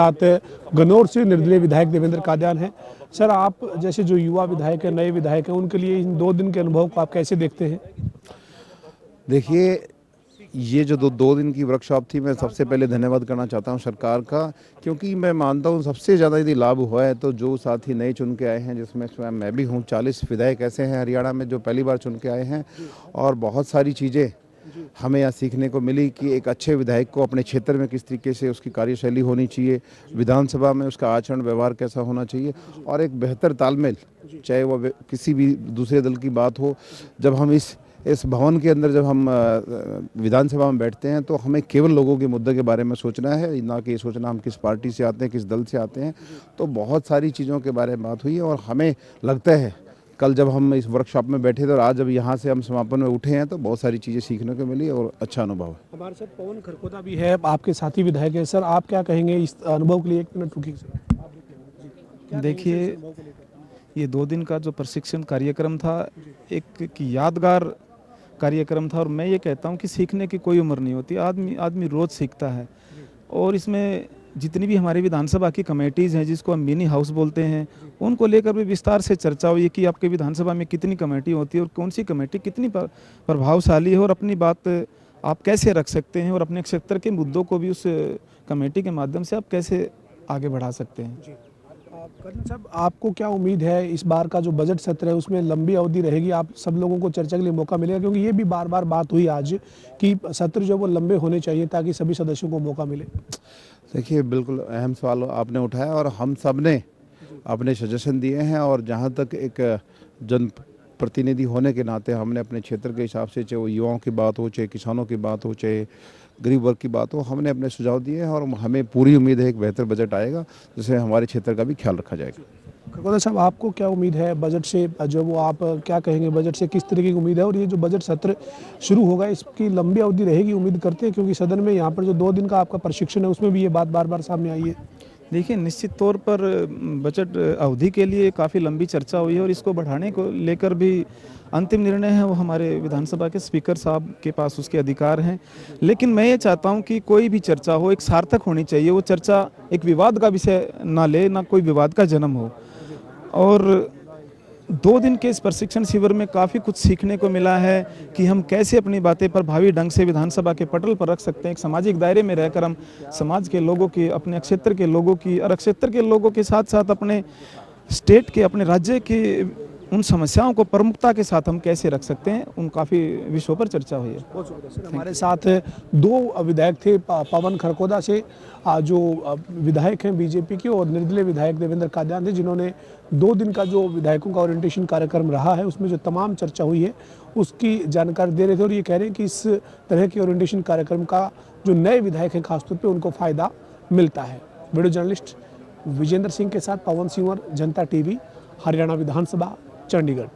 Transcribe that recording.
साथ गन्नौर से निर्दलीय विधायक देवेंद्र कादियान हैं। सर, आप जैसे जो युवा विधायक हैं, नए विधायक हैं, उनके लिए इन 2 दिन के अनुभव को आप कैसे देखते हैं? देखिए, ये जो दो दिन की वर्कशॉप थी, मैं सबसे पहले धन्यवाद करना चाहता हूँ सरकार का, क्योंकि मैं मानता हूँ सबसे ज़्यादा यदि लाभ हुआ है तो जो साथी नए चुन के आए हैं, जिसमें स्वयं मैं भी हूँ। 40 विधायक ऐसे हैं हरियाणा में जो पहली बार चुन के आए हैं, और बहुत सारी चीज़ें हमें यहाँ सीखने को मिली कि एक अच्छे विधायक को अपने क्षेत्र में किस तरीके से उसकी कार्यशैली होनी चाहिए, विधानसभा में उसका आचरण व्यवहार कैसा होना चाहिए, और एक बेहतर तालमेल, चाहे वो किसी भी दूसरे दल की बात हो। जब हम इस भवन के अंदर जब हम विधानसभा में बैठते हैं तो हमें केवल लोगों के मुद्दे के बारे में सोचना है, ना कि सोचना हम किस पार्टी से आते हैं, किस दल से आते हैं। तो बहुत सारी चीज़ों के बारे में बात हुई है, और हमें लगता है कल जब हम इस वर्कशॉप में बैठे थे और आज जब यहाँ से हम समापन में उठे हैं तो बहुत सारी चीज़ें सीखने को मिली और अच्छा अनुभव है। हमारे साथ पवन खरखोदा भी है, आपके साथी विधायक हैं। सर, आप क्या कहेंगे इस अनुभव के लिए? 1 मिनट रुकिए सर। देखिए, ये 2 दिन का जो प्रशिक्षण कार्यक्रम था, एक यादगार कार्यक्रम था। और मैं ये कहता हूँ कि सीखने की कोई उम्र नहीं होती, आदमी रोज़ सीखता है। और इसमें जितनी भी हमारी विधानसभा की कमेटीज़ हैं, जिसको हम मिनी हाउस बोलते हैं, उनको लेकर भी विस्तार से चर्चा हुई कि आपके विधानसभा में कितनी कमेटी होती है और कौन सी कमेटी कितनी प्रभावशाली है, और अपनी बात आप कैसे रख सकते हैं, और अपने क्षेत्र के मुद्दों को भी उस कमेटी के माध्यम से आप कैसे आगे बढ़ा सकते हैं। कर्नल साहब, आपको क्या उम्मीद है इस बार का जो बजट सत्र है उसमें लंबी अवधि रहेगी? आप सब लोगों को चर्चा के लिए मौका मिलेगा? क्योंकि ये भी बार बार बात हुई आज कि सत्र जो वो लंबे होने चाहिए ताकि सभी सदस्यों को मौका मिले। देखिए, बिल्कुल अहम सवाल आपने उठाया, और हम सब ने अपने सजेशन दिए हैं। और जहाँ तक एक जन प्रतिनिधि होने के नाते हमने अपने क्षेत्र के हिसाब से, चाहे वो युवाओं की बात हो, चाहे किसानों की बात हो, चाहे गरीब वर्ग की बात हो, हमने अपने सुझाव दिए हैं। और हमें पूरी उम्मीद है एक बेहतर बजट आएगा जिससे हमारे क्षेत्र का भी ख्याल रखा जाएगा। खरखोदा साहब, आपको क्या उम्मीद है बजट से? जो वो आप क्या कहेंगे, बजट से किस तरीके की उम्मीद है? और ये जो बजट सत्र शुरू होगा इसकी लंबी अवधि रहेगी, उम्मीद करते हैं? क्योंकि सदन में यहाँ पर जो 2 दिन का आपका प्रशिक्षण है उसमें भी ये बात बार बार सामने आई है। देखिए, निश्चित तौर पर बजट अवधि के लिए काफ़ी लंबी चर्चा हुई है, और इसको बढ़ाने को लेकर भी अंतिम निर्णय है वो हमारे विधानसभा के स्पीकर साहब के पास उसके अधिकार हैं। लेकिन मैं ये चाहता हूँ कि कोई भी चर्चा हो एक सार्थक होनी चाहिए। वो चर्चा एक विवाद का विषय ना ले, ना कोई विवाद का जन्म हो। और 2 दिन के इस प्रशिक्षण शिविर में काफ़ी कुछ सीखने को मिला है कि हम कैसे अपनी बातें प्रभावी ढंग से विधानसभा के पटल पर रख सकते हैं। एक सामाजिक दायरे में रहकर हम समाज के लोगों की, अपने क्षेत्र के लोगों की, और क्षेत्र के लोगों के साथ साथ अपने स्टेट के, अपने राज्य की उन समस्याओं को प्रमुखता के साथ हम कैसे रख सकते हैं, उन काफ़ी विषयों पर चर्चा हुई है। बहुत शुक्रिया सर। हमारे साथ 2 विधायक थे, पवन खरखोदा से जो विधायक हैं बीजेपी के, और निर्दलीय विधायक देवेंद्र कादियान थे, जिन्होंने 2 दिन का जो विधायकों का ओरिएंटेशन कार्यक्रम रहा है उसमें जो तमाम चर्चा हुई है उसकी जानकारी दे रहे थे। और ये कह रहे हैं कि इस तरह के ओरिएंटेशन कार्यक्रम का जो नए विधायक हैं खासतौर पर उनको फ़ायदा मिलता है। वीडियो जर्नलिस्ट विजेंद्र सिंह के साथ पवन सिंह, जनता टीवी, हरियाणा विधानसभा, चंडीगढ़।